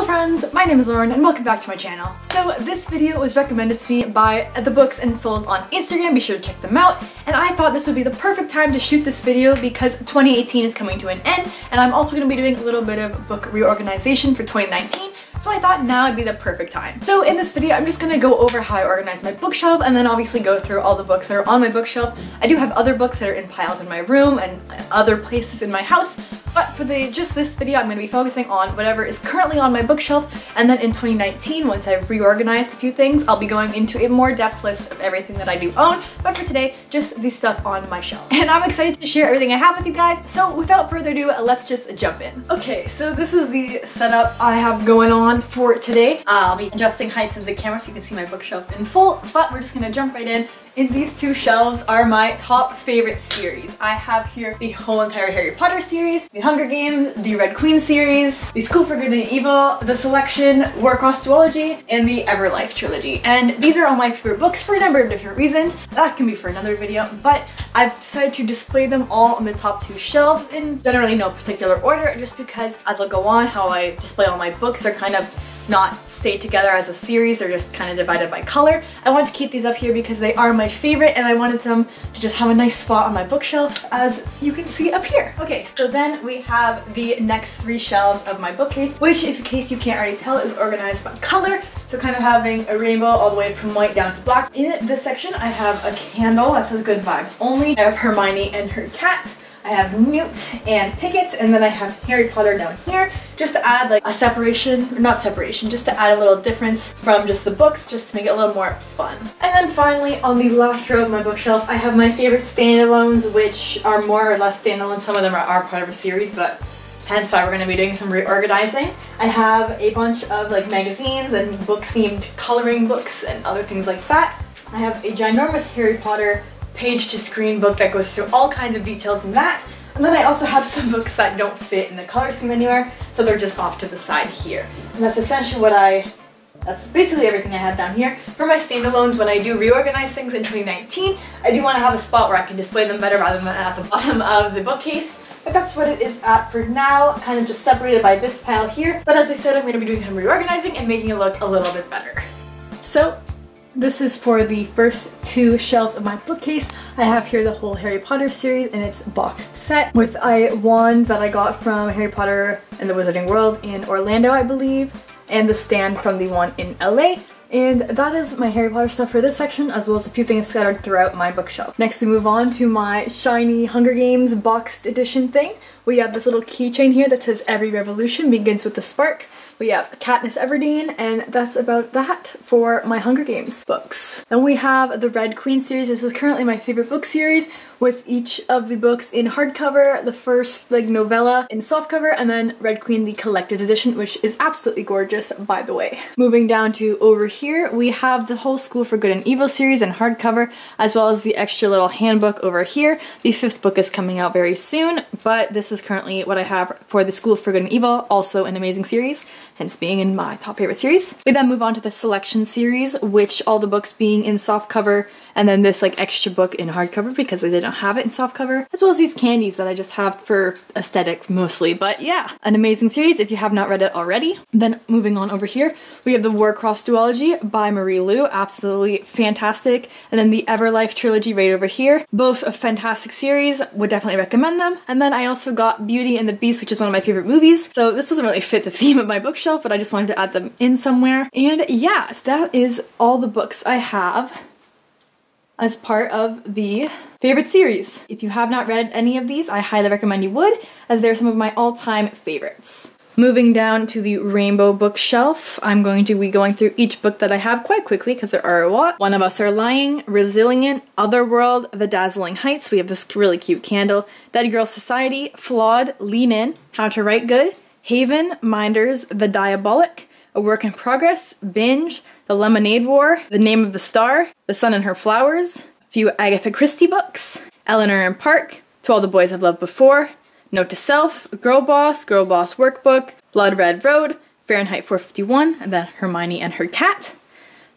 Hello friends, my name is Lauren and welcome back to my channel. So this video was recommended to me by The Books and Souls on Instagram, be sure to check them out, and I thought this would be the perfect time to shoot this video because 2018 is coming to an end and I'm also going to be doing a little bit of book reorganization for 2019, so I thought now would be the perfect time. So in this video I'm just going to go over how I organize my bookshelf and then obviously go through all the books that are on my bookshelf. I do have other books that are in piles in my room and other places in my house, but for just this video I'm going to be focusing on whatever is currently on my bookshelf, and then in 2019, once I've reorganized a few things, I'll be going into a more depth list of everything that I do own, but for today, just the stuff on my shelf. And I'm excited to share everything I have with you guys, so without further ado, let's just jump in. Okay, so this is the setup I have going on for today. I'll be adjusting heights of the camera so you can see my bookshelf in full, but we're just gonna jump right in. And these two shelves are my top favorite series. I have here the whole entire Harry Potter series, the Hunger Games, the Red Queen series, the School for Good and Evil, the Selection, Warcross Duology, and the Everlife trilogy. And these are all my favorite books for a number of different reasons. That can be for another video, but I've decided to display them all on the top two shelves in generally no particular order, just because as I'll go on how I display all my books, they're kind of not stayed together as a series, they're just kind of divided by color. I wanted to keep these up here because they are my favorite and I wanted them to just have a nice spot on my bookshelf, as you can see up here. Okay, so then we have the next three shelves of my bookcase, which in case you can't already tell is organized by color, so kind of having a rainbow all the way from white down to black. In this section I have a candle that says Good Vibes Only, I have Hermione and her cat, I have Newt and Pickett, and then I have Harry Potter down here, just to add like a separation, or not separation, just to add a little difference from just the books, just to make it a little more fun. And then finally, on the last row of my bookshelf, I have my favorite standalones, which are more or less standalone. Some of them are part of a series, but hence why we're going to be doing some reorganizing. I have a bunch of like magazines and book-themed coloring books and other things like that. I have a ginormous Harry Potter page-to-screen book that goes through all kinds of details in that. And then I also have some books that don't fit in the color scheme anywhere, so they're just off to the side here. And that's essentially that's basically everything I have down here. For my standalones, when I do reorganize things in 2019, I do want to have a spot where I can display them better rather than at the bottom of the bookcase. But that's what it is at for now, kind of just separated by this pile here. But as I said, I'm going to be doing some reorganizing and making it look a little bit better. So this is for the first two shelves of my bookcase. I have here the whole Harry Potter series in its boxed set with a wand that I got from Harry Potter and the Wizarding World in Orlando, I believe, and the stand from the one in LA. And that is my Harry Potter stuff for this section, as well as a few things scattered throughout my bookshelf. Next we move on to my shiny Hunger Games boxed edition thing. We have this little keychain here that says Every Revolution Begins with a Spark. We have Katniss Everdeen, and that's about that for my Hunger Games books. Then we have the Red Queen series. This is currently my favorite book series, with each of the books in hardcover, the first like novella in softcover, and then Red Queen the collector's edition, which is absolutely gorgeous, by the way. Moving down to over here, we have the whole School for Good and Evil series in hardcover, as well as the extra little handbook over here. The fifth book is coming out very soon, but this is currently what I have for the School for Good and Evil, also an amazing series, hence being in my top favorite series. We then move on to the Selection series, which all the books being in softcover, and then this like extra book in hardcover because they didn't have it in softcover, as well as these candies that I just have for aesthetic mostly. But yeah, an amazing series if you have not read it already. Then moving on over here, we have the Warcross Duology by Marie Lu, absolutely fantastic, and then the Everlife trilogy right over here, both a fantastic series, would definitely recommend them. And then I also got Beauty and the Beast, which is one of my favorite movies, so this doesn't really fit the theme of my bookshelf, but I just wanted to add them in somewhere. And yeah, so that is all the books I have as part of the favorite series. If you have not read any of these, I highly recommend you would, as they're some of my all-time favorites. Moving down to the rainbow bookshelf, I'm going to be going through each book that I have quite quickly because there are a lot. One of Us Are Lying, Resilient, Otherworld, The Dazzling Heights, we have this really cute candle, Dead Girl Society, Flawed, Lean In, How to Write Good, Haven, Minders, The Diabolic, A Work in Progress, Binge, The Lemonade War, The Name of the Star, The Sun and Her Flowers, a few Agatha Christie books, Eleanor and Park, To All the Boys I've Loved Before, Note to Self, Girl Boss Workbook, Blood Red Road, Fahrenheit 451, and then Hermione and Her Cat,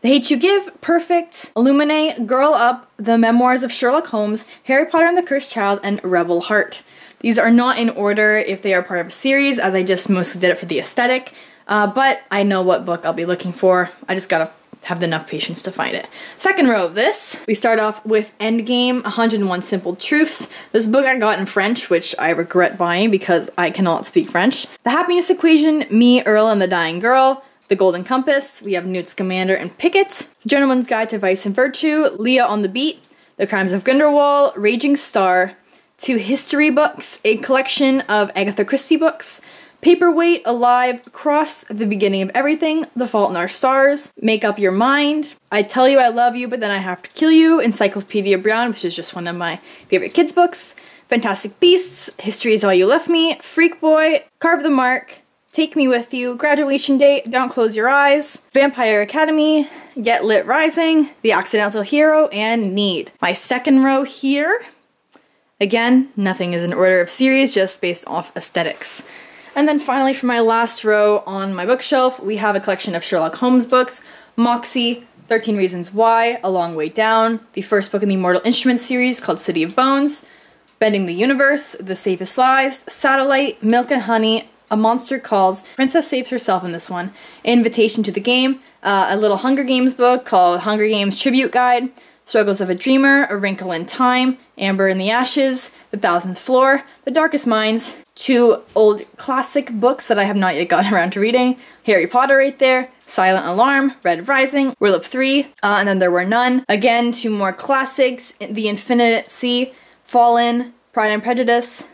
The Hate You Give, Perfect, Illuminate, Girl Up, The Memoirs of Sherlock Holmes, Harry Potter and the Cursed Child, and Rebel Heart. These are not in order if they are part of a series, as I just mostly did it for the aesthetic. but I know what book I'll be looking for. I just gotta have enough patience to find it. Second row of this, we start off with Endgame, 101 Simple Truths. This book I got in French, which I regret buying because I cannot speak French. The Happiness Equation, Me, Earl, and the Dying Girl. The Golden Compass, we have Newt Scamander and Pickett. The Gentleman's Guide to Vice and Virtue, Leah on the Beat. The Crimes of Grindelwald, Raging Star. 2 history books, a collection of Agatha Christie books. Paperweight, Alive, Cross, The Beginning of Everything, The Fault in Our Stars, Make Up Your Mind, I Tell You I Love You But Then I Have to Kill You, Encyclopedia Brown, which is just one of my favorite kids' books, Fantastic Beasts, History Is All You Left Me, Freak Boy, Carve the Mark, Take Me With You, Graduation Date, Don't Close Your Eyes, Vampire Academy, Get Lit Rising, The Accidental Hero, and Need. My second row here, again, nothing is in order of series, just based off aesthetics. And then finally, for my last row on my bookshelf, we have a collection of Sherlock Holmes books, Moxie, 13 Reasons Why, A Long Way Down, the first book in the Mortal Instruments series called City of Bones, Bending the Universe, The Safest Lies, Satellite, Milk and Honey, A Monster Calls, Princess Saves Herself in this one, Invitation to the Game, a little Hunger Games book called Hunger Games Tribute Guide, Struggles of a Dreamer, A Wrinkle in Time, Amber in the Ashes, The Thousandth Floor, The Darkest Minds, 2 old classic books that I have not yet gotten around to reading, Harry Potter right there, Silent Alarm, Red Rising, Rule of 3, and then There Were None. Again, 2 more classics, The Infinite Sea, Fallen, Pride and Prejudice,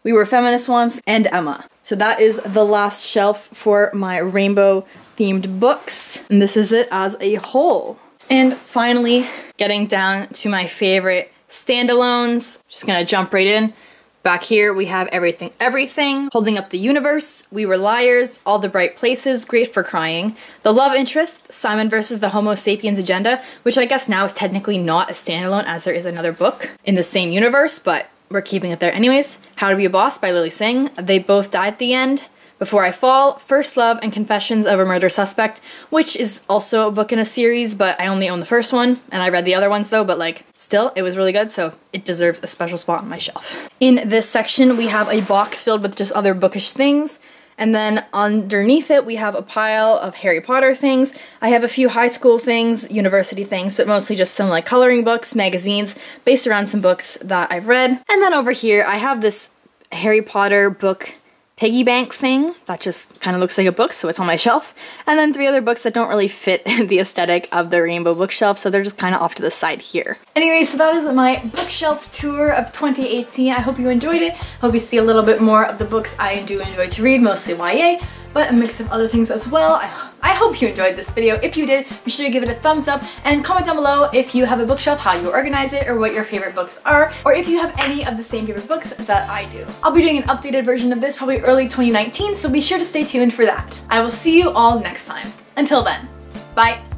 We Were Feminist Once, and Emma. So that is the last shelf for my rainbow themed books, and this is it as a whole. And finally, getting down to my favorite standalones, just gonna jump right in. Back here we have Everything, Holding Up the Universe, We Were Liars, All the Bright Places, Great for Crying, The Love Interest, Simon vs. the Homo Sapiens Agenda, which I guess now is technically not a standalone as there is another book in the same universe, but we're keeping it there anyways. How to Be a Boss by Lily Singh. They Both Die at the End. Before I Fall, First Love, and Confessions of a Murder Suspect, which is also a book in a series, but I only own the first one, and I read the other ones though, but like, still, it was really good, so it deserves a special spot on my shelf. In this section, we have a box filled with just other bookish things, and then underneath it, we have a pile of Harry Potter things. I have a few high school things, university things, but mostly just some like coloring books, magazines, based around some books that I've read. And then over here, I have this Harry Potter book piggy bank thing that just kind of looks like a book, so it's on my shelf, and then 3 other books that don't really fit the aesthetic of the rainbow bookshelf, so they're just kind of off to the side here. Anyway, so that is my bookshelf tour of 2018. I hope you enjoyed it. Hope you see a little bit more of the books I do enjoy to read, mostly YA, but a mix of other things as well. I hope you enjoyed this video. If you did, be sure to give it a thumbs up and comment down below if you have a bookshelf, how you organize it, or what your favorite books are, or if you have any of the same favorite books that I do. I'll be doing an updated version of this probably early 2019, so be sure to stay tuned for that. I will see you all next time. Until then, bye!